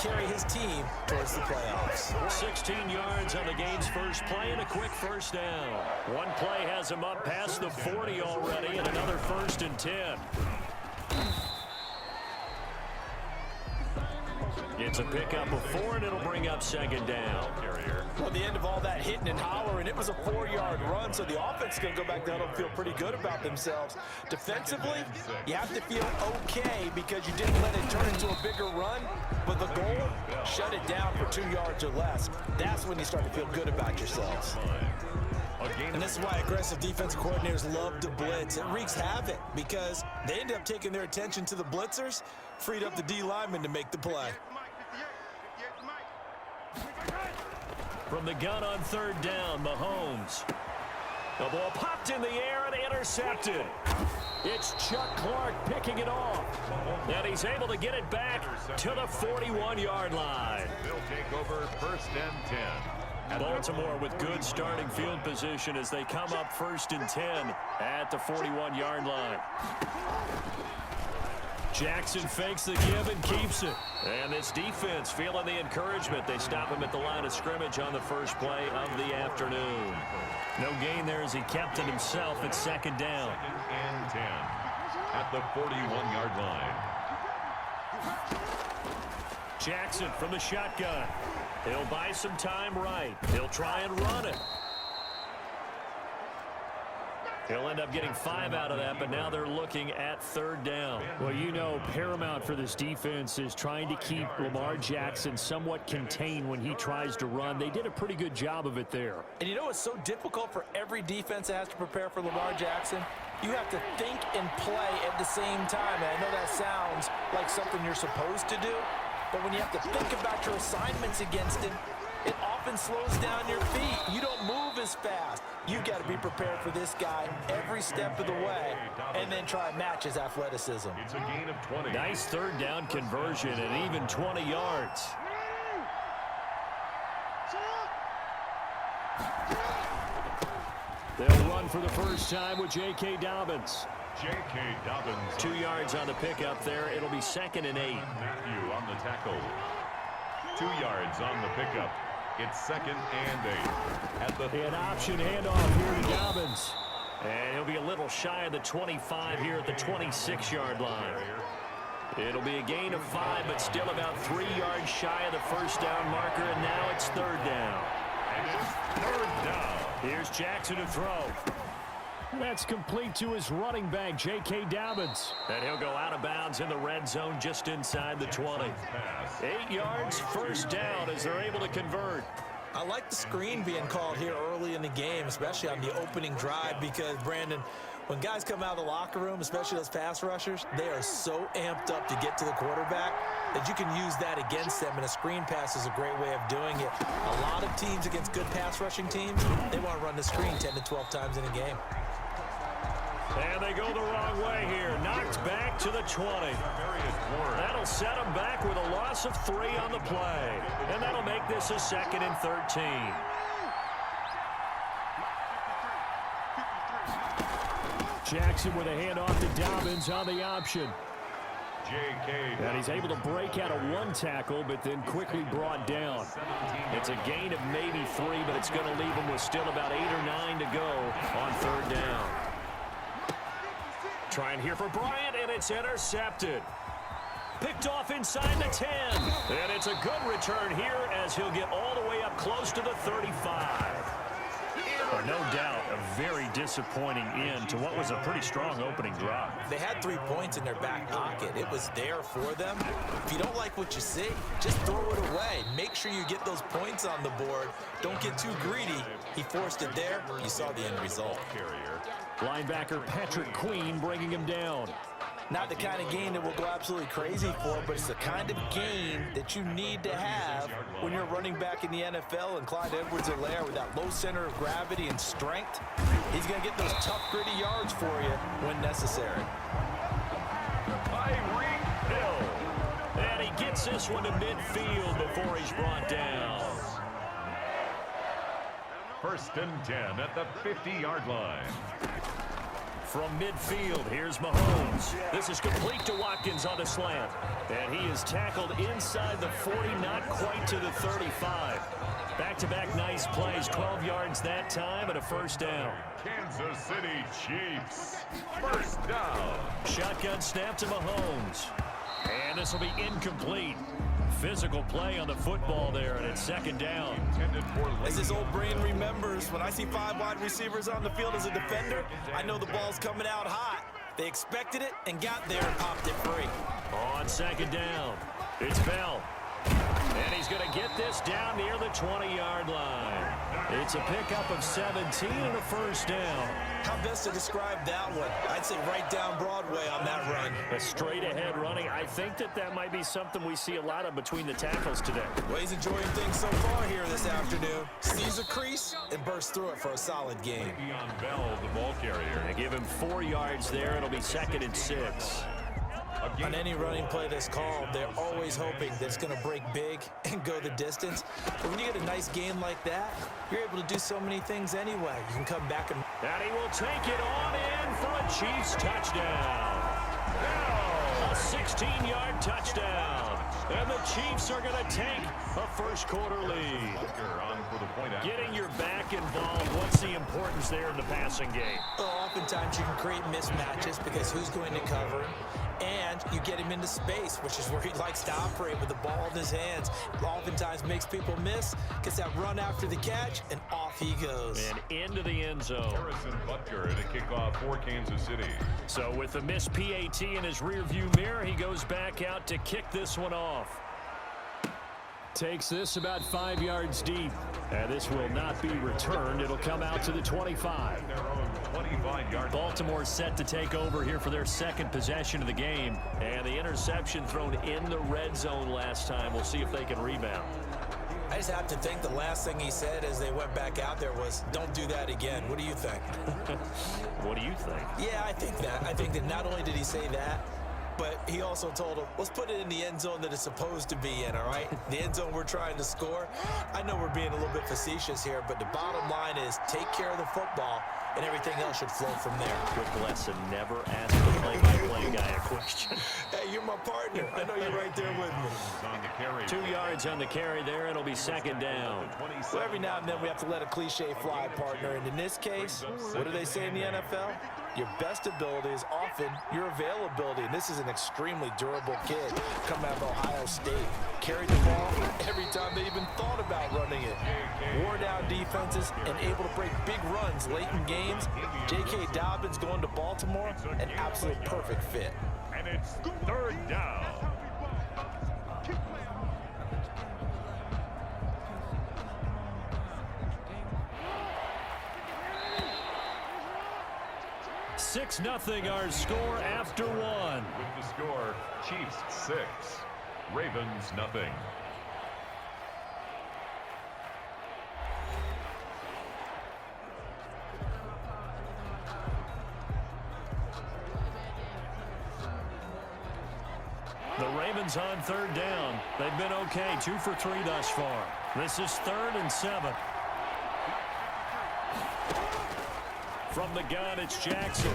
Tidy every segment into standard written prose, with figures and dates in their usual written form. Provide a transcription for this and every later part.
carry his team towards the playoffs. 16 yards on the game's first play and a quick first down. One play has him up past the 40 already, and another 1st and 10. It's a pickup of 4, and it'll bring up 2nd down. Well, the end of all that hitting and hollering, it was a 4-yard run, so the offense is going to go back down and feel pretty good about themselves. Defensively, you have to feel okay because you didn't let it turn into a bigger run, but the goal, shut it down for 2 yards or less. That's when you start to feel good about yourselves. And this is why aggressive defensive coordinators love to blitz. It wreaks havoc because they end up taking their attention to the blitzers, freed up the D lineman to make the play. From the gun on 3rd down, Mahomes. The ball popped in the air and intercepted. It's Chuck Clark picking it off. And he's able to get it back to the 41-yard line. They'll take over 1st and 10. Baltimore with good starting field position as they come up 1st and 10 at the 41-yard line. Jackson fakes the give and keeps it. And this defense feeling the encouragement. They stop him at the line of scrimmage on the first play of the afternoon. No gain there as he kept it himself at 2nd down. 2nd and 10 at the 41-yard line. Jackson from the shotgun. He'll buy some time right. He'll try and run it. He'll end up getting 5 out of that, but now they're looking at 3rd down. Well, you know, paramount for this defense is trying to keep Lamar Jackson somewhat contained when he tries to run. They did a pretty good job of it there. And you know it's so difficult for every defense that has to prepare for Lamar Jackson? You have to think and play at the same time. And I know that sounds like something you're supposed to do, but when you have to think about your assignments against him, it often slows down your feet. You don't move as fast. You've got to be prepared for this guy every step of the way and then try and match his athleticism. It's a gain of 20. Nice 3rd down conversion and even 20 yards. They'll run for the first time with J.K. Dobbins. J.K. Dobbins. 2 yards on the pickup there. It'll be 2nd and 8. Matthew on the tackle. 2 yards on the pickup. It's 2nd and 8. At the an option handoff here to Dobbins. And he'll be a little shy of the 25 here at the 26-yard line. It'll be a gain of 5, but still about 3 yards shy of the first down marker, and now it's 3rd down. And it's 3rd down. Here's Jackson to throw. That's complete to his running back, J.K. Dobbins. And he'll go out of bounds in the red zone just inside the 20. 8 yards, 1st down as they're able to convert. I like the screen being called here early in the game, especially on the opening drive, because, Brandon, when guys come out of the locker room, especially those pass rushers, they are so amped up to get to the quarterback that you can use that against them, and a screen pass is a great way of doing it. A lot of teams against good pass rushing teams, they want to run the screen 10 to 12 times in a game. And they go the wrong way here. Knocked back to the 20. That'll set them back with a loss of 3 on the play. And that'll make this a 2nd and 13. Jackson with a handoff to Dobbins on the option. J.K. And he's able to break out of 1 tackle, but then quickly brought down. It's a gain of maybe 3, but it's going to leave him with still about 8 or 9 to go on 3rd down. Trying here for Bryant, and it's intercepted. Picked off inside the 10. And it's a good return here as he'll get all the way up close to the 35. No doubt a very disappointing end to what was a pretty strong opening drive. They had 3 points in their back pocket. It was there for them. If you don't like what you see, just throw it away. Make sure you get those points on the board. Don't get too greedy. He forced it there. You saw the end result. Linebacker Patrick Queen bringing him down. Not the kind of game that we'll go absolutely crazy for, but it's the kind of game that you need to have when you're running back in the NFL. And Clyde Edwards-Helaire, with that low center of gravity and strength, he's going to get those tough, gritty yards for you when necessary. Tyreek Hill. And he gets this one to midfield before he's brought down. 1st and 10 at the 50-yard line. From midfield, here's Mahomes. This is complete to Watkins on the slant. And he is tackled inside the 40, not quite to the 35. Back-to-back nice plays, 12 yards that time and a first down. Kansas City Chiefs. First down. Shotgun snap to Mahomes. And this will be incomplete. Physical play on the football there, and it's second down. As his old brain remembers, when I see 5 wide receivers on the field as a defender, I know the ball's coming out hot. They expected it and got there and popped it free. On second down, it's Bell. And he's going to get this down near the 20-yard line. It's a pickup of 17 and a first down. How best to describe that one? I'd say right down Broadway on that run. A straight-ahead running. I think that might be something we see a lot of between the tackles today. Well, he's enjoying things so far here this afternoon. Sees a crease and bursts through it for a solid game. On Bell, the ball carrier. They give him 4 yards there. It'll be 2nd and 6. On any running play that's called, they're always hoping that it's going to break big and go the distance. But when you get a nice game like that, you're able to do so many things anyway. You can come back and he will take it on in for a Chiefs touchdown. A 16-yard touchdown. And the Chiefs are going to take a first-quarter lead. Getting your back involved, what's the importance there in the passing game? Well, oftentimes you can create mismatches because who's going to cover him? And you get him into space, which is where he likes to operate with the ball in his hands. Oftentimes makes people miss, gets that run after the catch, and off he goes. And into the end zone. Harrison Butker at a kickoff for Kansas City. So with the missed PAT in his rearview mirror, he goes back out to kick this one off. Takes this about 5 yards deep. And this will not be returned. It'll come out to the 25. Their own 25-yard. Baltimore set to take over here for their second possession of the game. And the interception thrown in the red zone last time. We'll see if they can rebound. I just have to think the last thing he said as they went back out there was, don't do that again. What do you think? What do you think? Yeah, I think that. I think that not only did he say that, but he also told him, let's put it in the end zone that it's supposed to be in, all right? The end zone we're trying to score. I know we're being a little bit facetious here, but the bottom line is take care of the football, and everything else should flow from there. Good lesson. Never ask the play-by-play guy a question. Hey, you're my partner. I know you're right there with me. On the carry. 2 yards on the carry there. It'll be second down. So every now and then we have to let a cliche fly, partner. And in this case, what do they say in the NFL? Your best ability is often your availability. And this is an extremely durable kid coming out of Ohio State. Carried the ball every time they even thought about running it. Wore down defenses and able to break big runs late in games. J.K. Dobbins going to Baltimore, an absolute perfect fit. And it's third down. Six 0 our score after one. With the score, Chiefs 6, Ravens nothing. The Ravens on third down. They've been okay, 2 for 3 thus far. This is 3rd and 7. From the gun, it's Jackson.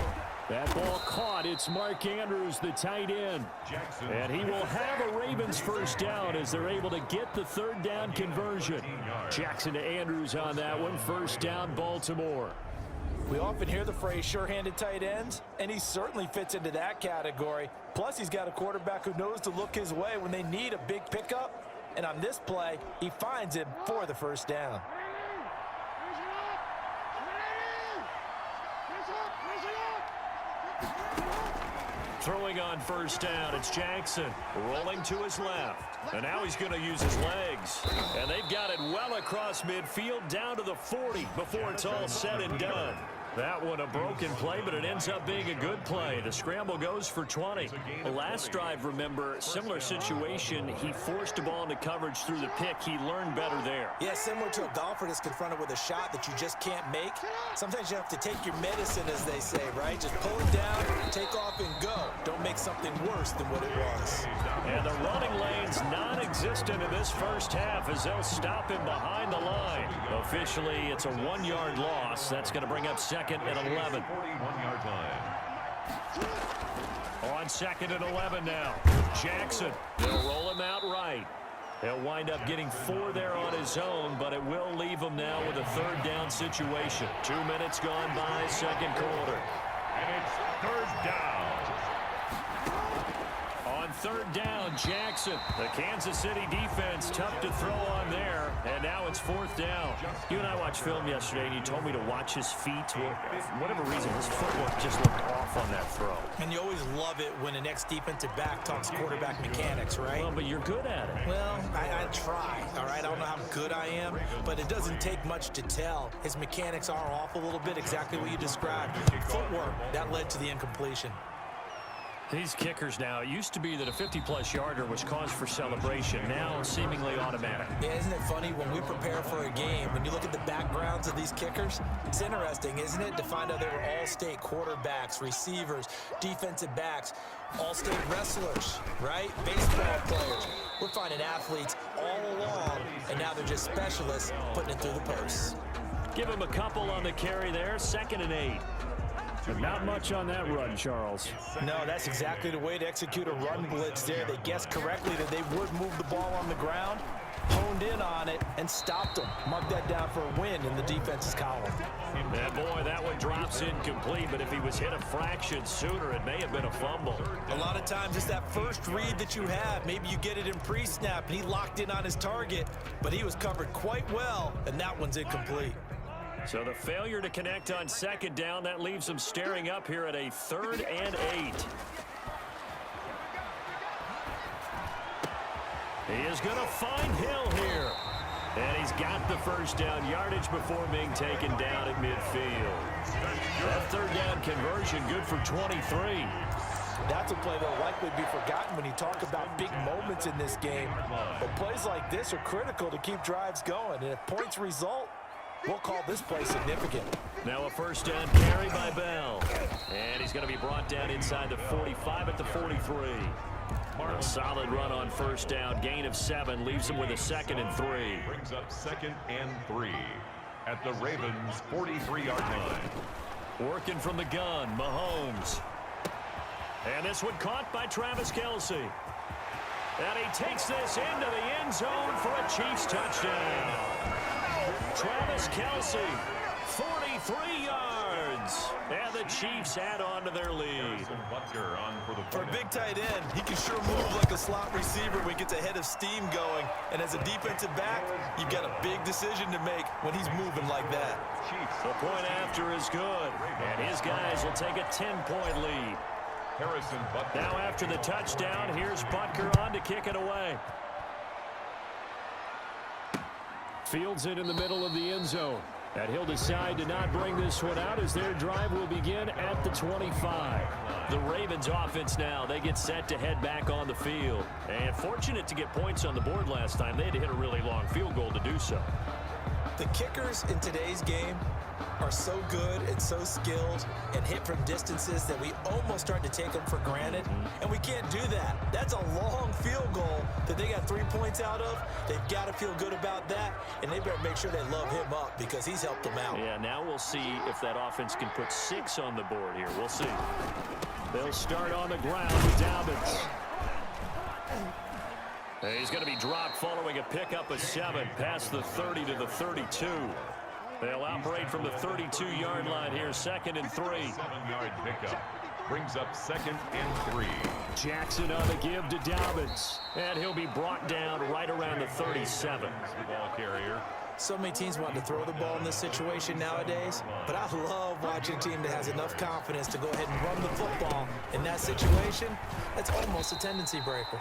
That ball caught. It's Mark Andrews, the tight end. Jackson. And he will have a Ravens first down as they're able to get the third down conversion. Jackson to Andrews on that one. First down, Baltimore. We often hear the phrase sure-handed tight ends, and he certainly fits into that category. Plus, he's got a quarterback who knows to look his way when they need a big pickup. And on this play, he finds him for the first down. Throwing on first down, it's Jackson. Rolling to his left. And now he's going to use his legs. And they've got it well across midfield down to the 40 before it's all said and done. That one a broken play, but it ends up being a good play. The scramble goes for 20. The last drive, remember, similar situation. He forced a ball into coverage through the pick. He learned better there. Yeah, similar to a golfer that's confronted with a shot that you just can't make. Sometimes you have to take your medicine, as they say, right? Just pull it down, take off, and go. Don't make something worse than what it was. And the running lane's non-existent in this first half as they'll stop him behind the line. Officially, it's a 1-yard loss. That's going to bring up second second and 11. 41-yard line. On second and 11 now. Jackson. They'll roll him out right. He'll wind up getting 4 there on his own, but it will leave him now with a third down situation. 2 minutes gone by, second quarter. And it's third down. On third down, Jackson. The Kansas City defense tough to throw on there, and now it's fourth down. You and I watched film yesterday, and you told me to watch his feet. Well, for whatever reason, his footwork just looked off on that throw. And you always love it when an ex-defensive back talks quarterback mechanics, right? Well, but you're good at it. Well, I try, all right? I don't know how good I am, but it doesn't take much to tell. His mechanics are off a little bit, exactly what you described. Footwork, that led to the incompletion. These kickers now, it used to be that a 50-plus yarder was cause for celebration. Now, seemingly automatic. Yeah, isn't it funny when we prepare for a game, when you look at the backgrounds of these kickers, it's interesting, isn't it, to find out they were all-state quarterbacks, receivers, defensive backs, all-state wrestlers, right? Baseball players. We're finding athletes all along, and now they're just specialists putting it through the posts. Give him a couple on the carry there, second and 8. Not much on that run, Charles. No, that's exactly the way to execute a run blitz there. They guessed correctly that they would move the ball on the ground, honed in on it, and stopped them. Mark that down for a win in the defense's column. And boy, that one drops incomplete, but if he was hit a fraction sooner, it may have been a fumble. A lot of times it's that first read that you have. Maybe you get it in pre-snap, and he locked in on his target, but he was covered quite well, and that one's incomplete. So the failure to connect on second down, that leaves him staring up here at a third and 8. He is going to find Hill here. And he's got the first down yardage before being taken down at midfield. That third down conversion good for 23. That's a play that will likely be forgotten when you talk about big moments in this game. But plays like this are critical to keep drives going. And if points result, we'll call this play significant. Now a first down carry by Bell. And he's going to be brought down inside the 45 at the 43. A solid run on first down. Gain of 7 leaves him with a second and 3. Brings up second and 3 at the Ravens' 43-yard line. Working from the gun, Mahomes. And this one caught by Travis Kelce. And he takes this into the end zone for a Chiefs touchdown. Travis Kelce, 43 yards. And the Chiefs add on to their lead. Butker on For a big tight end, he can sure move like a slot receiver when he gets a head of steam going. And as a defensive back, you've got a big decision to make when he's moving like that. The point after is good. And his guys will take a 10-point lead. Harrison Butker. Now after the touchdown, here's Butker on to kick it away. Fields it in the middle of the end zone. And he'll decide to not bring this one out as their drive will begin at the 25. The Ravens offense now, they get set to head back on the field. And fortunate to get points on the board last time. They had to hit a really long field goal to do so. The kickers in today's game are so good and so skilled and hit from distances that we almost start to take them for granted. And we can't do that. That's a long field goal that they got 3 points out of. They've got to feel good about that, and they better make sure they love him up because he's helped them out. Yeah, now we'll see if that offense can put 6 on the board here. We'll see. They'll start on the ground with Dobbins. He's going to be dropped following a pickup of 7 past the 30 to the 32. They'll operate from the 32-yard line here, second and 3. 7-yard pickup. Brings up second and 3. Jackson on the give to Dobbins. And he'll be brought down right around the 37. The ball carrier. So many teams want to throw the ball in this situation nowadays, but I love watching a team that has enough confidence to go ahead and run the football. In that situation, that's almost a tendency breaker.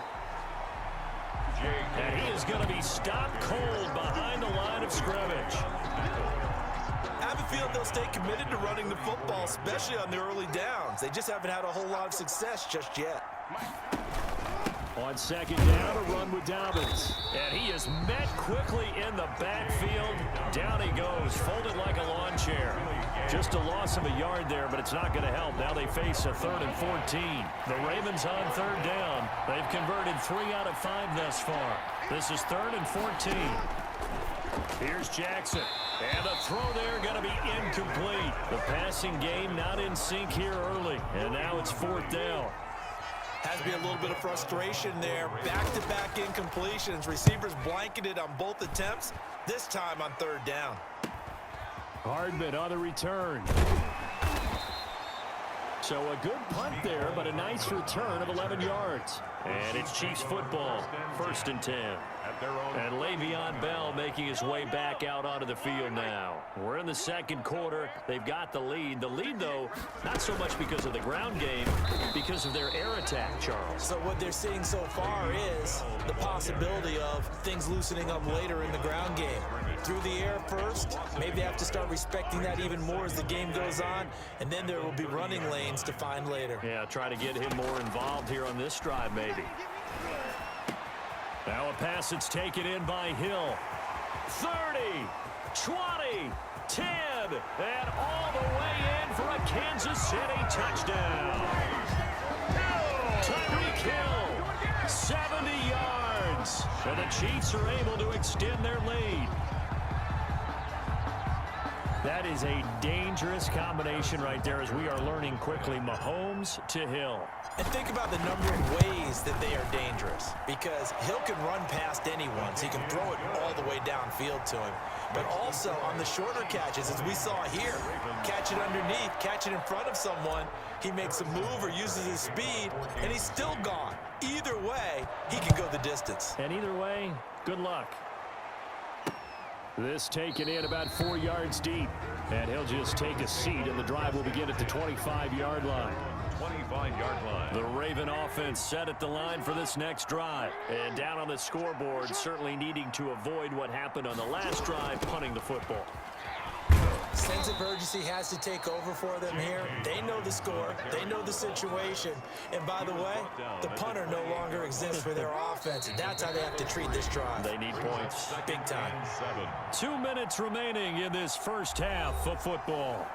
And he is going to be stopped cold behind the line of scrimmage. I have a feeling they'll stay committed to running the football, especially on the early downs. They just haven't had a whole lot of success just yet. On second down, a run with Dobbins. And he is met quickly in the backfield. Down he goes, folded like a lawn chair. Just a loss of a yard there, but it's not going to help. Now they face a 3rd and 14. The Ravens on third down. They've converted 3 out of 5 thus far. This is 3rd and 14. Here's Jackson. And the throw there going to be incomplete. The passing game not in sync here early. And now it's 4th down. Has to be a little bit of frustration there. Back-to-back incompletions. Receivers blanketed on both attempts, this time on 3rd down. Hardman on the return. So a good punt there, but a nice return of 11 yards. And it's Chiefs football, 1st and 10. And Le'Veon Bell making his way back out onto the field now. We're in the 2nd quarter. They've got the lead. The lead, though, not so much because of the ground game, because of their air attack, Charles. So what they're seeing so far is the possibility of things loosening up later in the ground game. Through the air first, maybe they have to start respecting that even more as the game goes on, and then there will be running lanes to find later. Yeah, try to get him more involved here on this drive, maybe. Now a pass that's taken in by Hill. 30, 20, 10, and all the way in for a Kansas City touchdown. Tyreek Hill, 70 yards. And the Chiefs are able to extend their lead. That is a dangerous combination right there, as we are learning quickly. Mahomes to Hill. And think about the number of ways that they are dangerous, because Hill can run past anyone, so you can throw it all the way downfield to him. But also on the shorter catches, as we saw here, catch it underneath, catch it in front of someone, he makes a move or uses his speed, and he's still gone. Either way, he can go the distance. And either way, good luck. This taken in about 4 yards deep. And he'll just take a seat, and the drive will begin at the 25-yard line. 25-yard line. The Raven offense set at the line for this next drive. And down on the scoreboard, certainly needing to avoid what happened on the last drive, punting the football. Sense of urgency has to take over for them here. They know the score. They know the situation. And by the way, the punter no longer exists for their offense. And that's how they have to treat this drive. They need points. Big time. 2 minutes remaining in this first half of football.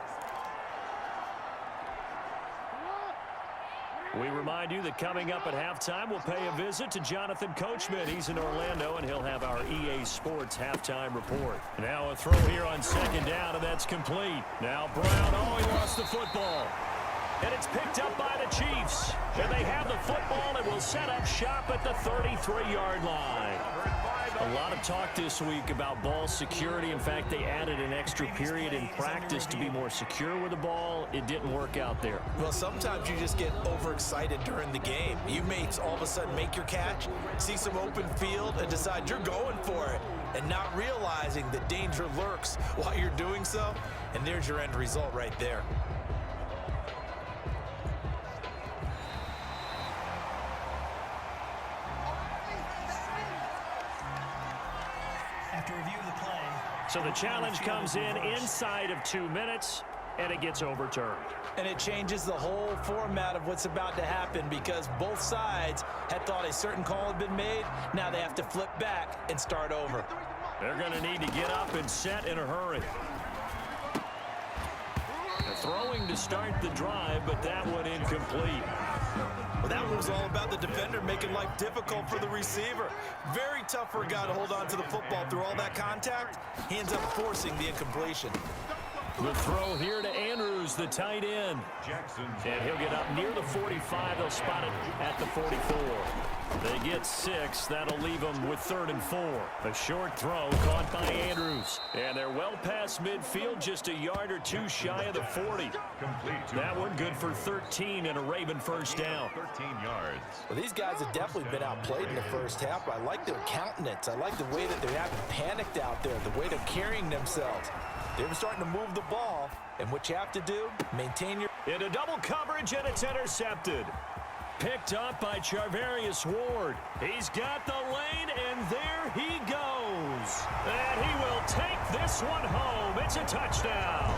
We remind you that coming up at halftime, we'll pay a visit to Jonathan Coachman. He's in Orlando, and he'll have our EA Sports halftime report. Now a throw here on 2nd down, and that's complete. Now Brown, he lost the football. And it's picked up by the Chiefs. And they have the football and will set up shop at the 33-yard line. A lot of talk this week about ball security. In fact, they added an extra period in practice to be more secure with the ball. It didn't work out there. Well, sometimes you just get overexcited during the game. You may all of a sudden make your catch, see some open field, and decide you're going for it, and not realizing that danger lurks while you're doing so. And there's your end result right there. So the challenge comes in inside of 2 minutes, and it gets overturned. And it changes the whole format of what's about to happen, because both sides had thought a certain call had been made. Now they have to flip back and start over. They're going to need to get up and set in a hurry. Throwing to start the drive, but that one incomplete. Well, that one was all about the defender making life difficult for the receiver. Very tough for a guy to hold on to the football through all that contact. He ends up forcing the incompletion. The throw here to Andrews, the tight end. And he'll get up near the 45. They'll spot it at the 44. They get 6. That'll leave them with 3rd and 4. A short throw caught by Andrews. And they're well past midfield, just a yard or two shy of the 40. That one good for 13 and a Raven first down. 13 yards. Well, these guys have definitely been outplayed in the first half, but I like their countenance. I like the way that they haven't panicked out there, the way they're carrying themselves. They're starting to move the ball, and what you have to do, maintain your... Into double coverage, and it's intercepted. Picked up by Charvarius Ward. He's got the lane, and there he goes. And he will take this one home. It's a touchdown.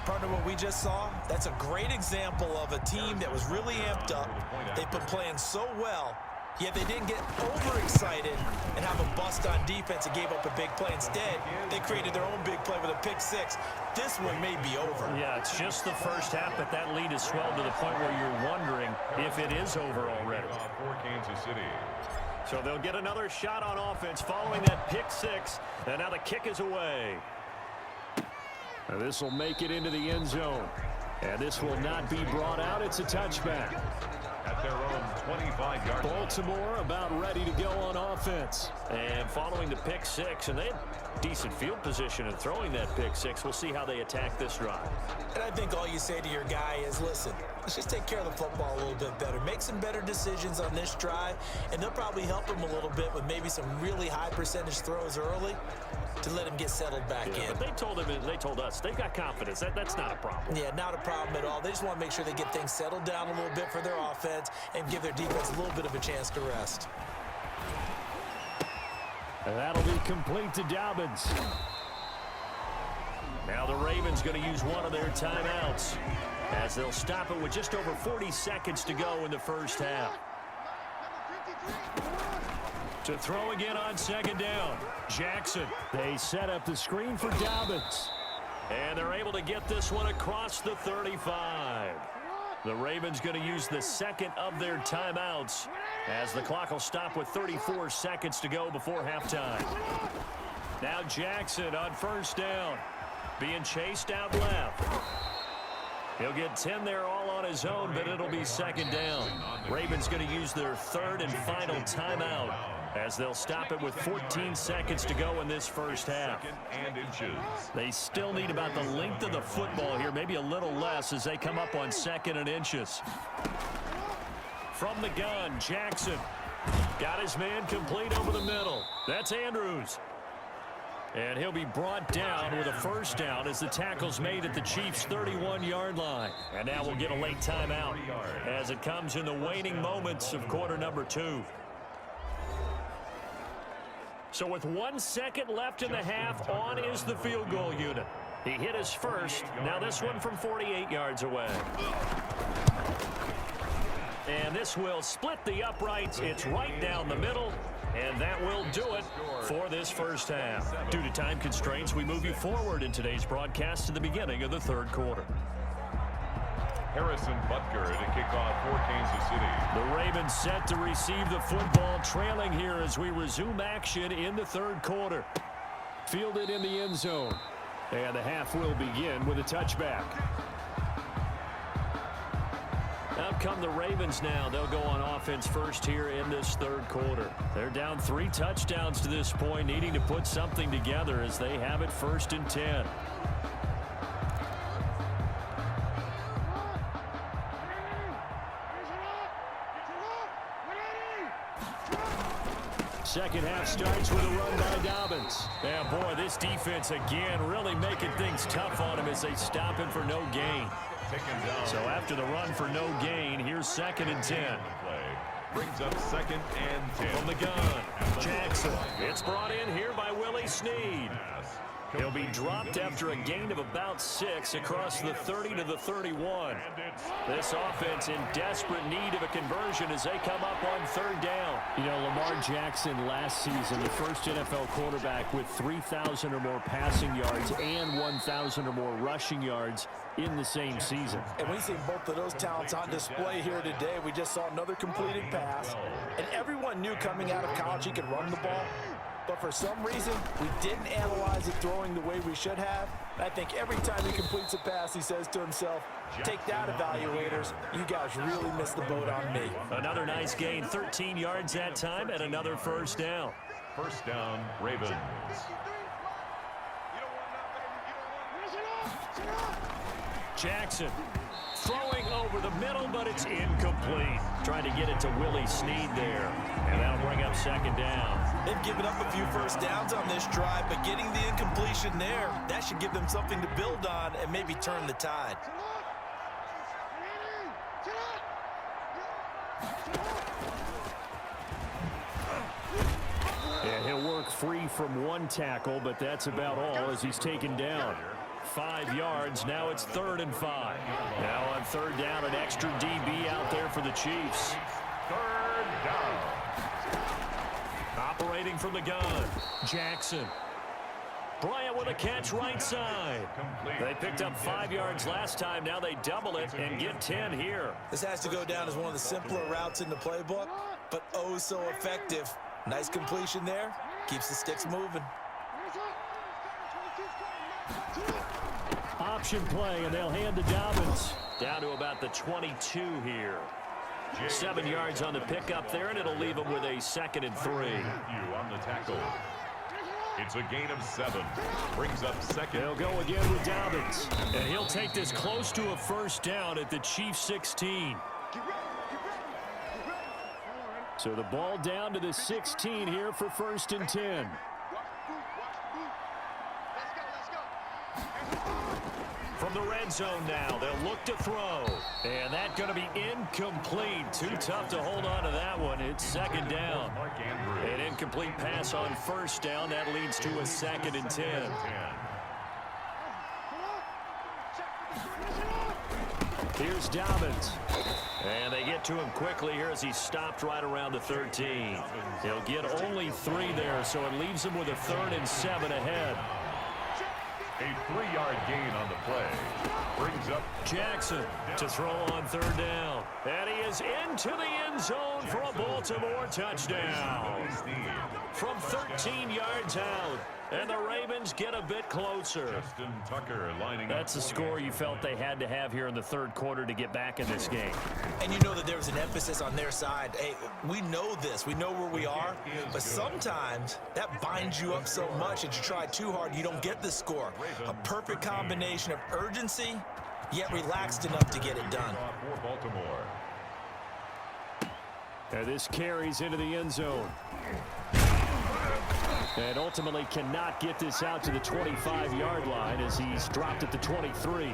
Partner, what we just saw, that's a great example of a team that was really amped up. They've been playing so well, yet they didn't get overexcited and have a bust on defense and gave up a big play. Instead, they created their own big play with a pick 6. This one may be over. Yeah, it's just the first half, but that lead has swelled to the point where you're wondering if it is over already. For Kansas City. So they'll get another shot on offense following that pick six. And now the kick is away. And this will make it into the end zone. And this will not be brought out. It's a touchback. At their own 25-yard line. Baltimore about ready to go on offense. And following the pick six, and they had decent field position in throwing that pick six. We'll see how they attack this drive. And I think all you say to your guy is, listen, let's just take care of the football a little bit better. Make some better decisions on this drive, and they'll probably help him a little bit with maybe some really high percentage throws early to let him get settled back in. But they told us they've got confidence. That's not a problem. Yeah, not a problem at all. They just want to make sure they get things settled down a little bit for their offense and give their defense a little bit of a chance to rest. And that'll be complete to Dobbins. Now the Ravens going to use one of their timeouts as they'll stop it with just over 40 seconds to go in the first half. To throw again on second down. Jackson. They set up the screen for Dobbins. And they're able to get this one across the 35. The Ravens going to use the second of their timeouts as the clock will stop with 34 seconds to go before halftime. Now Jackson on first down. Being chased out left. He'll get 10 there all on his own, but it'll be second down. Ravens going to use their third and final timeout as they'll stop it with 14 seconds to go in this first half. Second and inches. They still need about the length of the football here, maybe a little less as they come up on second and inches. From the gun, Jackson got his man complete over the middle. That's Andrews. And he'll be brought down with a first down as the tackle's made at the Chiefs' 31-yard line. And now we'll get a late timeout as it comes in the waning moments of quarter number 2. So with 1 second left in the half, on is the field goal unit. He hit his first. Now this one from 48 yards away. And this will split the uprights. It's right down the middle. And that will do it for this first half. Due to time constraints, we move you forward in today's broadcast to the beginning of the third quarter. Harrison Butker to kick off for Kansas City. The Ravens set to receive the football, trailing here as we resume action in the third quarter. Fielded in the end zone. And the half will begin with a touchback. Out come the Ravens now. They'll go on offense first here in this third quarter. They're down 3 touchdowns to this point, needing to put something together as they have it 1st and 10. Second half starts with a run by Dobbins. Yeah, boy, this defense again really making things tough on him as they stop him for no gain. So after the run for no gain, here's 2nd and 10. Brings up 2nd and 10. From the gun, Jackson. It's brought in here by Willie Snead. He'll be dropped after a gain of about 6 across the 30 to the 31. This offense in desperate need of a conversion as they come up on 3rd down. You know, Lamar Jackson last season, the first NFL quarterback with 3,000 or more passing yards and 1,000 or more rushing yards in the same season. And we see both of those talents on display here today. We just saw another completed pass. And everyone knew coming out of college he could run the ball. But for some reason, we didn't analyze it throwing the way we should have. I think every time he completes a pass, he says to himself, take that, evaluators. You guys really missed the boat on me. Another nice gain, 13 yards that time, and another first down. First down, Ravens. Jackson throwing over the middle, but it's incomplete. Trying to get it to Willie Snead there, and that'll bring up 2nd down. They've given up a few first downs on this drive, but getting the incompletion there, that should give them something to build on and maybe turn the tide. And he'll work free from 1 tackle, but that's about all as he's taken down. 5 yards. Now it's 3rd and 5. Now on 3rd down, an extra DB out there for the Chiefs. 3rd down. Operating from the gun, Jackson. Bryant with a catch right side. They picked up 5 yards last time. Now they double it and get 10 here. This has to go down as one of the simpler routes in the playbook, but oh so effective. Nice completion there. Keeps the sticks moving. Option play, and they'll hand to Dobbins. Down to about the 22 here. 7 yards on the pickup there, and it'll leave them with a 2nd and 3. On the tackle. It's a gain of 7. Brings up 2nd. They'll go again with Dobbins. And he'll take this close to a 1st down at the Chiefs 16. So the ball down to the 16 here for 1st and 10. From the red zone now, they'll look to throw. And that's going to be incomplete. Too tough to hold on to that one. It's 2nd down. An incomplete pass on 1st down. That leads to a 2nd and 10. Here's Dobbins. And they get to him quickly here as he stopped right around the 13. He'll get only 3 there, so it leaves him with a 3rd and 7 ahead. A 3-yard gain on the play. Brings up Jackson to throw on 3rd down. And he is into the end zone for a Baltimore touchdown. From 13 yards out. And the Ravens get a bit closer. Justin Tucker lining up. That's the score you felt they had to have here in the 3rd quarter to get back in this game. And you know that there was an emphasis on their side. Hey, we know this. We know where we are. But sometimes that binds you up so much that you try too hard, you don't get the score. A perfect combination of urgency, yet relaxed enough to get it done. For Baltimore. And this carries into the end zone. And ultimately cannot get this out to the 25-yard line as he's dropped at the 23.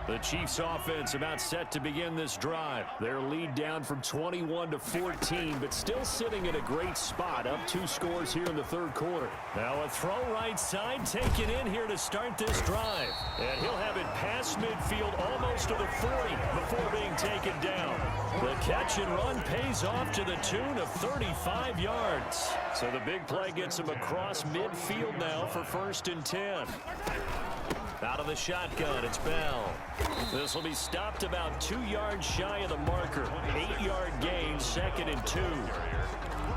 The Chiefs offense about set to begin this drive. Their lead down from 21 to 14, but still sitting at a great spot, up 2 scores here in the 3rd quarter. Now a throw right side taken in here to start this drive. And he'll have it past midfield almost to the 40 before being taken down. The catch and run pays off to the tune of 35 yards. So the big play gets him across midfield now for 1st and 10. Out of the shotgun, it's Bell. This will be stopped about 2 yards shy of the marker. 8-yard gain, 2nd and 2.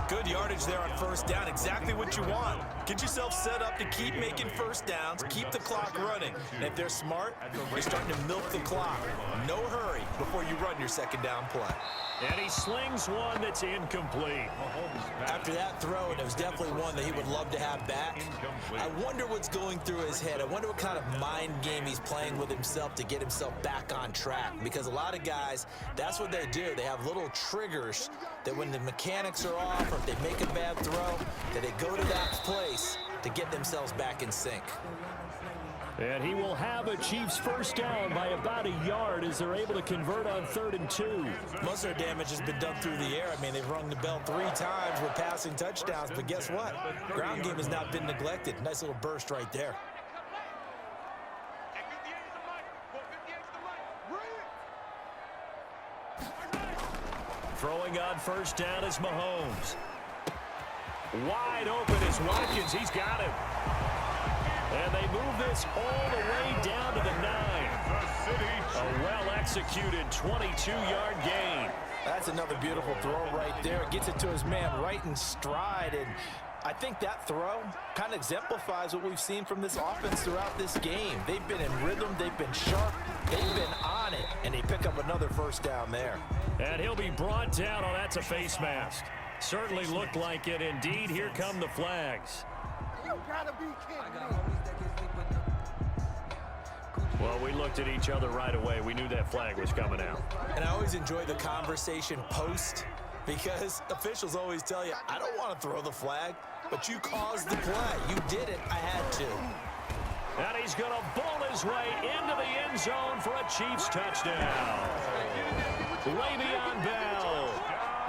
Good yardage there on 1st down. Exactly what you want. Get yourself set up to keep making 1st downs, keep the clock running. And if they're smart, they're starting to milk the clock. No hurry before you run your 2nd down play. And he slings one that's incomplete. After that throw, and it was definitely one that he would love to have back. I wonder what's going through his head. I wonder what kind of mind game he's playing with himself to get himself back on track. Because a lot of guys, that's what they do. They have little triggers that when the mechanics are off or if they make a bad throw, that they go to that place to get themselves back in sync. And he will have a Chiefs 1st down by about a yard as they're able to convert on 3rd and 2. Most of their damage has been done through the air. I mean, they've rung the bell 3 times with passing touchdowns, but guess what? Ground game has not been neglected. Nice little burst right there. Throwing on 1st down is Mahomes. Wide open is Watkins. He's got him. And they move this all the way down to the 9. A well-executed 22-yard gain. That's another beautiful throw right there. Gets it to his man right in stride. And I think that throw kind of exemplifies what we've seen from this offense throughout this game. They've been in rhythm. They've been sharp. They've been on it. And they pick up another 1st down there. And he'll be brought down. Oh, that's a face mask. Certainly looked like it. Indeed, here come the flags. You gotta be kidding me. Well, we looked at each other right away. We knew that flag was coming out. And I always enjoy the conversation post because officials always tell you, I don't want to throw the flag, but you caused the play. You did it. I had to. And he's going to bowl his way into the end zone for a Chiefs touchdown. Le'Veon Bell,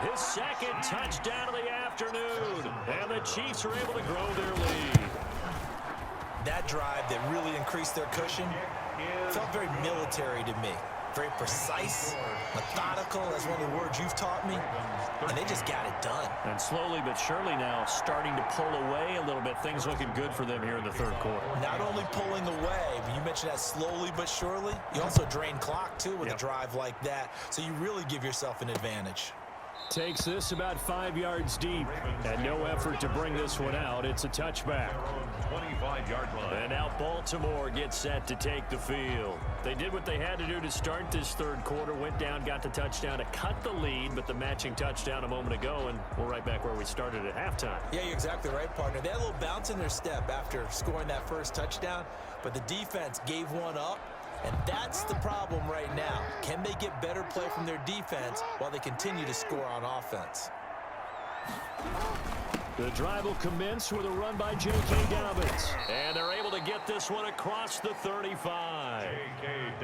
his 2nd touchdown of the afternoon. And the Chiefs are able to grow their lead. That drive that really increased their cushion felt very military to me. very precise, methodical. That's one of the words you've taught me. And they just got it done. And slowly but surely now starting to pull away a little bit. Things looking good for them here in the third quarter. Not only pulling away, but you mentioned that slowly but surely. You also drain clock, too, with a drive like that. So you really give yourself an advantage. Takes this about 5 yards deep. And no effort to bring this one out. It's a touchback. 25-yard line. And now Baltimore gets set to take the field. They did what they had to do to start this third quarter. Went down, got the touchdown to cut the lead, but the matching touchdown a moment ago, and we're right back where we started at halftime. Yeah, you're exactly right, partner. They had a little bounce in their step after scoring that first touchdown, but the defense gave one up. And that's the problem right now. Can they get better play from their defense while they continue to score on offense? The drive will commence with a run by J.K. Dobbins. And they're able to get this one across the 35.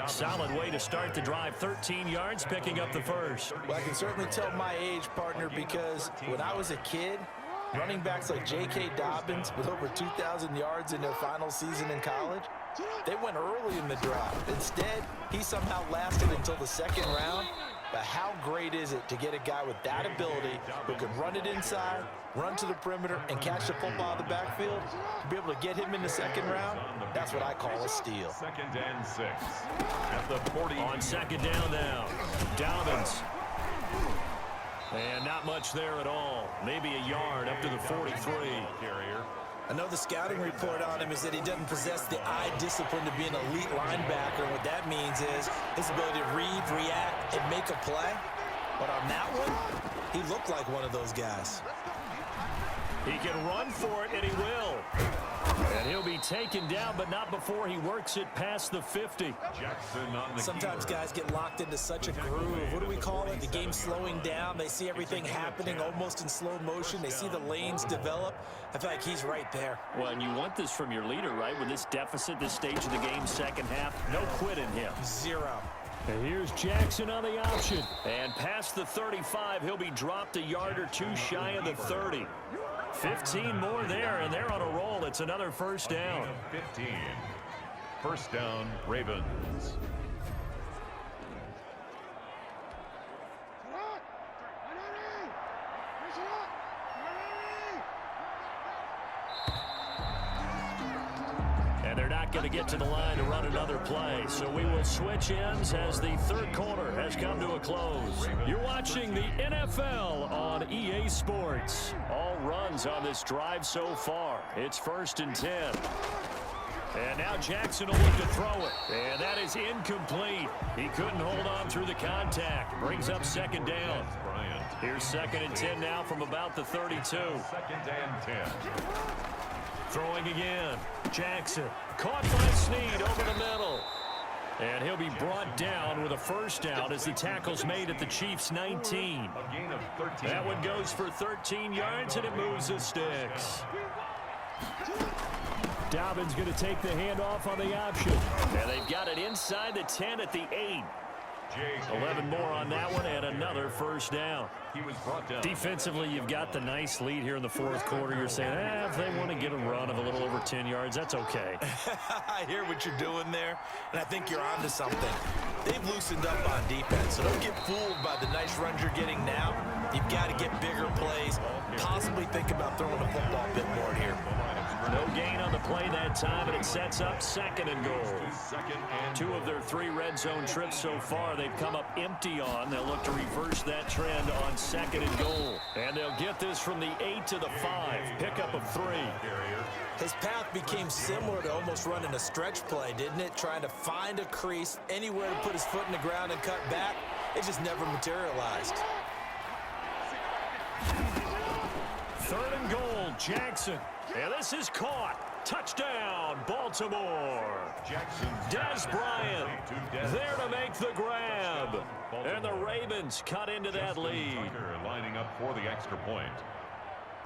Solid way to start the drive. 13 yards, picking up the first. Well, I can certainly tell my age, partner, because when I was a kid, running backs like J.K. Dobbins with over 2,000 yards in their final season in college, they went early in the drive. Instead, he somehow lasted until the second round. But how great is it to get a guy with that ability who can run it inside, run to the perimeter, and catch the football out of the backfield? To be able to get him in the second round, that's what I call a steal. 2nd and 6. At the 40. On second down now, Dobbins. And not much there at all. Maybe a yard up to the 43. Carrier. I know the scouting report on him is that he doesn't possess the eye discipline to be an elite linebacker. And what that means is his ability to read, react, and make a play. But on that one, he looked like one of those guys. He can run for it, and he will. And he'll be taken down, but not before he works it past the 50. Jackson on the Sometimes keeper. guys get locked into such a groove. What do we call it? The game slowing down. They see everything happening almost in slow motion. They see the lanes develop. I feel like he's right there. Well, and you want this from your leader, right? With this deficit, this stage of the game, second half, no quit in him. Zero. And here's Jackson on the option. And past the 35, he'll be dropped a yard or two shy of the 30. 15 more there, and they're on a roll. It's another first down. 15. First down, Ravens. And they're not going to get to the line to run another play. So we will switch ends as the third quarter has come to a close. You're watching the NFL on EA Sports. All runs on this drive so far. It's 1st and 10. And now Jackson will look to throw it. And that is incomplete. He couldn't hold on through the contact. Brings up second down. Here's 2nd and 10 now from about the 32. 2nd and 10. Throwing again. Jackson caught by Snead over the middle. And he'll be brought down with a first down as the tackle's made at the Chiefs' 19. A gain of 13. That one goes for 13 yards, and it moves the sticks. Dobbins going to take the handoff on the option. And they've got it inside the 10 at the 8. 11 more on that one, and another first down. He was brought down. Defensively, you've got the nice lead here in the fourth quarter. You're saying, if they want to get a run of a little over 10 yards, that's okay. I hear what you're doing there, and I think you're onto something. They've loosened up on defense, so don't get fooled by the nice runs you're getting now. You've got to get bigger plays, possibly think about throwing the football a bit more here. No gain on the play that time, and it sets up 2nd and goal. 2nd and 2 of their 3 red zone trips so far they've come up empty on. They'll look to reverse that trend on 2nd and goal. And they'll get this from the 8 to the 5. Pickup of 3. His path became similar to almost running a stretch play, didn't it? Trying to find a crease, anywhere to put his foot in the ground and cut back. It just never materialized. 3rd and goal, Jackson. And this is caught. Touchdown, Baltimore. Jackson. Des Bryant there to make the grab. And the Ravens cut into that lead. Lining up for the extra point.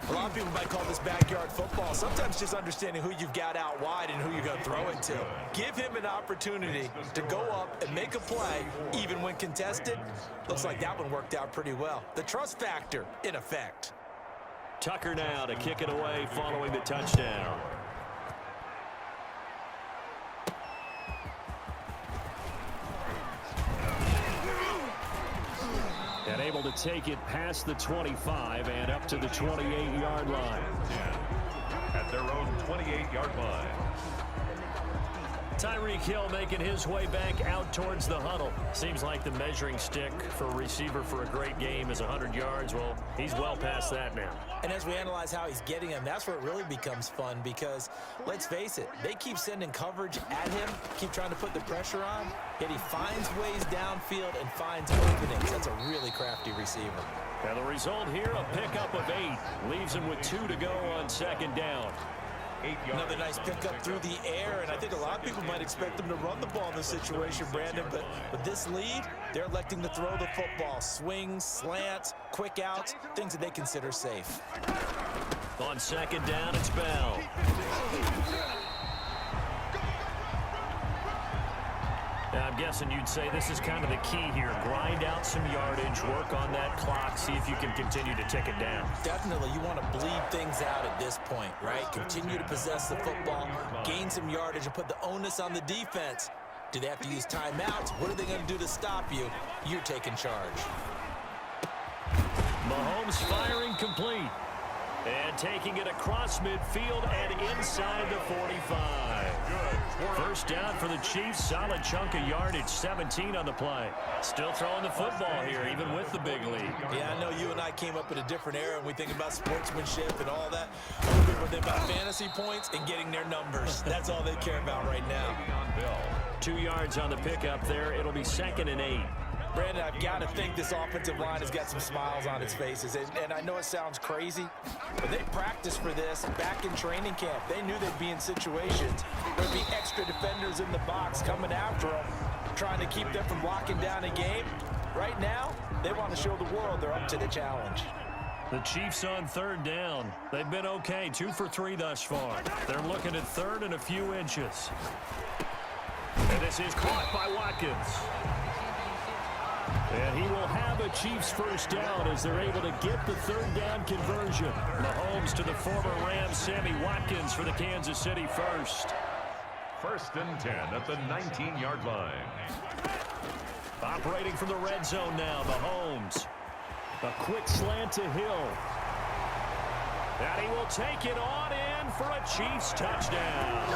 A lot of people might call this backyard football. Sometimes just understanding who you've got out wide and who you're going to throw it to. Give him an opportunity to go up and make a play, even when contested. Looks like that one worked out pretty well. The trust factor, in effect. Tucker now to kick it away following the touchdown. able to take it past the 25 and up to the 28-yard line. At their own 28-yard line. Tyreek Hill making his way back out towards the huddle. Seems like the measuring stick for a receiver for a great game is 100 yards. Well, he's well past that now. And as we analyze how he's getting them, that's where it really becomes fun because, let's face it, they keep sending coverage at him, keep trying to put the pressure on, yet he finds ways downfield and finds openings. That's a really crafty receiver. And the result here, a pickup of 8. Leaves him with 2 to go on second down. Another nice pickup through the air, and I think a lot of people might expect them to run the ball in this situation, Brandon, but with this lead, they're electing to throw the football. Swings, slants, quick outs, things that they consider safe. On second down, it's Bell. Now, I'm guessing you'd say this is kind of the key here. Grind out some yardage, work on that clock, see if you can continue to tick it down. Definitely, you want to bleed things out at this point, right? Continue to possess the football, gain some yardage, and put the onus on the defense. Do they have to use timeouts? What are they going to do to stop you? You're taking charge. Mahomes firing complete. And taking it across midfield and inside the 45. First down for the Chiefs. Solid chunk of yardage. 17 on the play. Still throwing the football here, even with the big lead. Yeah, I know you and I came up in a different era, and we think about sportsmanship and all that. Other people think about fantasy points and getting their numbers. That's all they care about right now. 2 yards on the pickup there. It'll be 2nd and 8. Brandon, I've got to think this offensive line has got some smiles on its faces. And I know it sounds crazy, but they practiced for this back in training camp. They knew they'd be in situations where there'd be extra defenders in the box coming after them, trying to keep them from locking down a game. Right now, they want to show the world they're up to the challenge. The Chiefs on third down. They've been okay, 2 for 3 thus far. They're looking at third and a few inches. And this is caught by Watkins. And he will have a Chiefs first down as they're able to get the third down conversion. Mahomes to the former Rams, Sammy Watkins for the Kansas City first. 1st and 10 at the 19-yard line. Operating from the red zone now, Mahomes. A quick slant to Hill. And he will take it on in for a Chiefs touchdown.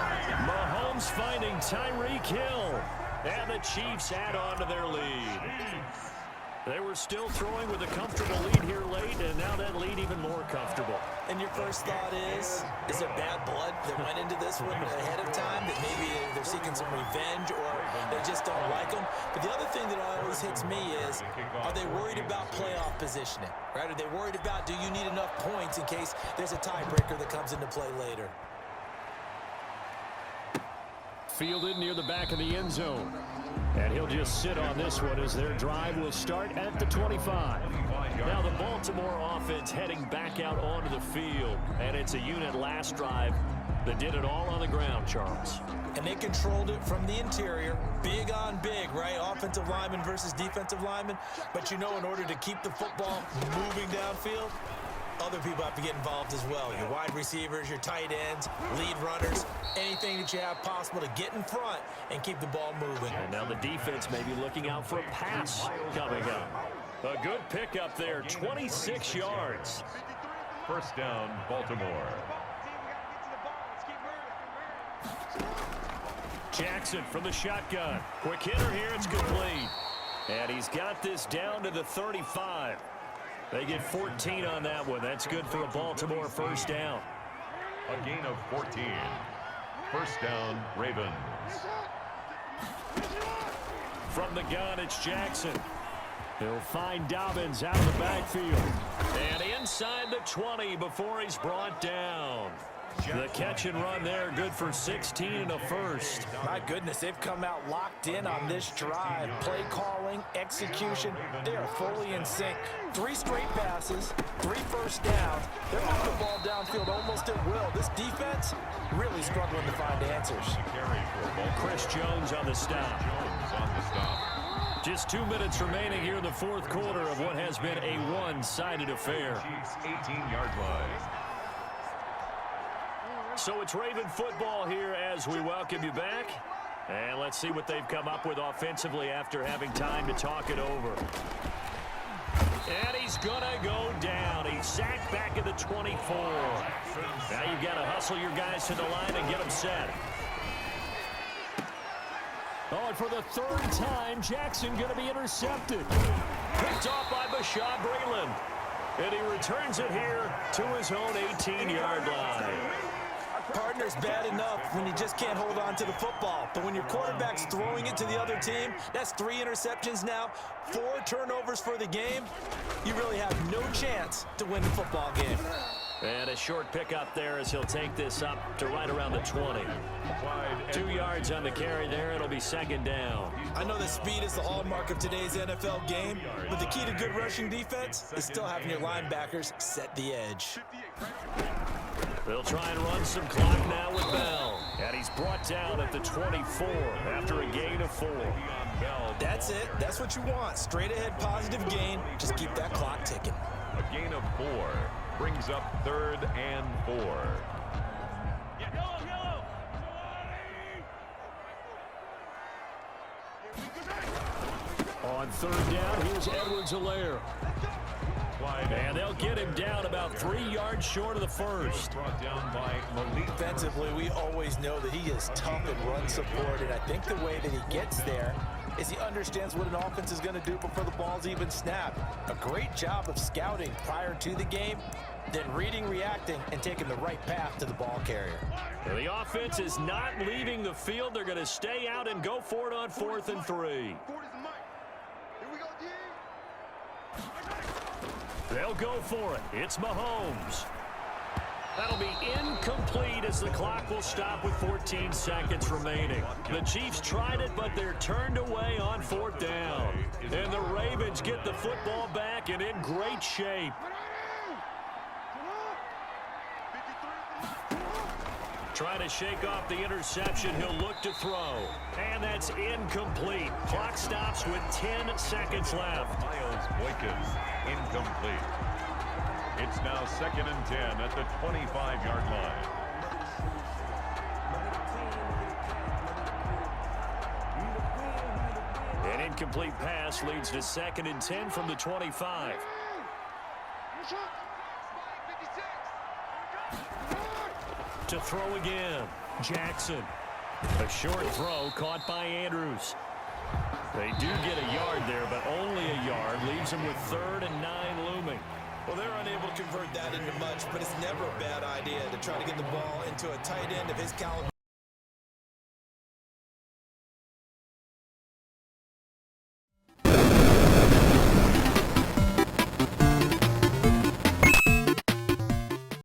Mahomes finding Tyreek Hill. And the Chiefs add on to their lead. They were still throwing with a comfortable lead here late, and now that lead even more comfortable. And your first thought is there bad blood that went into this one ahead of time, that maybe they're seeking some revenge or they just don't like them? But the other thing that always hits me is, are they worried about playoff positioning, right? Are they worried about, do you need enough points in case there's a tiebreaker that comes into play later? Fielded near the back of the end zone. And he'll just sit on this one as their drive will start at the 25. Now the Baltimore offense heading back out onto the field. And it's a unit last drive that did it all on the ground, Charles. And they controlled it from the interior. Big on big, right? Offensive lineman versus defensive lineman. But you know, in order to keep the football moving downfield, other people have to get involved as well. Your wide receivers, your tight ends, lead runners, anything that you have possible to get in front and keep the ball moving. And now the defense may be looking out for a pass coming up. A good pickup there, 26 yards. 1st down, Baltimore. Jackson from the shotgun. Quick hitter here, it's complete. And he's got this down to the 35. They get 14 on that one. That's good for a Baltimore first down. A gain of 14. 1st down, Ravens. From the gun, it's Jackson. He'll find Dobbins out of the backfield. And inside the 20 before he's brought down. The catch and run there, good for 16 and a first. My goodness, they've come out locked in on this drive. Play calling, execution, they are fully in sync. 3 straight passes, 3 first downs. They're moving the ball downfield almost at will. This defense really struggling to find answers. Chris Jones on the stop. Just 2 minutes remaining here in the 4th quarter of what has been a one-sided affair. 18-yard line. So it's Raven football here as we welcome you back. And let's see what they've come up with offensively after having time to talk it over. And he's going to go down. He's sacked back at the 24. Now you've got to hustle your guys to the line and get them set. Oh, and for the third time, Jackson going to be intercepted. Picked off by Bashaud Breeland. And he returns it here to his own 18-yard line. Partner's bad enough when you just can't hold on to the football. But when your quarterback's throwing it to the other team, that's 3 interceptions now, 4 turnovers for the game. You really have no chance to win the football game. And a short pickup there as he'll take this up to right around the 20. 2 yards on the carry there. It'll be second down. I know that speed is the hallmark of today's NFL game, but the key to good rushing defense is still having your linebackers set the edge. They'll try and run some clock now with Bell. And he's brought down at the 24 after a gain of 4. That's it. That's what you want. Straight ahead positive gain. Just keep that clock ticking. A gain of 4 brings up 3rd and 4. On 3rd down, here's Edwards-Helaire. And they'll get him down about 3 yards short of the first. Brought down by Malik. Defensively, we always know that he is tough in run support, and I think the way that he gets there is he understands what an offense is going to do before the ball's even snapped. A great job of scouting prior to the game, then reading, reacting, and taking the right path to the ball carrier. And the offense is not leaving the field. They're going to stay out and go for it on 4th and 3. They'll go for it. It's Mahomes. That'll be incomplete as the clock will stop with 14 seconds remaining. The Chiefs tried it, but they're turned away on 4th down. And the Ravens get the football back and in great shape. Trying to shake off the interception. He'll look to throw. And that's incomplete. Clock stops with 10 seconds left. Miles Boykins, incomplete. It's now 2nd and 10 at the 25-yard line. An incomplete pass leads to 2nd and 10 from the 25. To throw again, Jackson. A short throw caught by Andrews. They do get a yard there, but only a yard. Leaves them with 3rd and 9 looming. Well, they're unable to convert that into much, but it's never a bad idea to try to get the ball into a tight end of his caliber.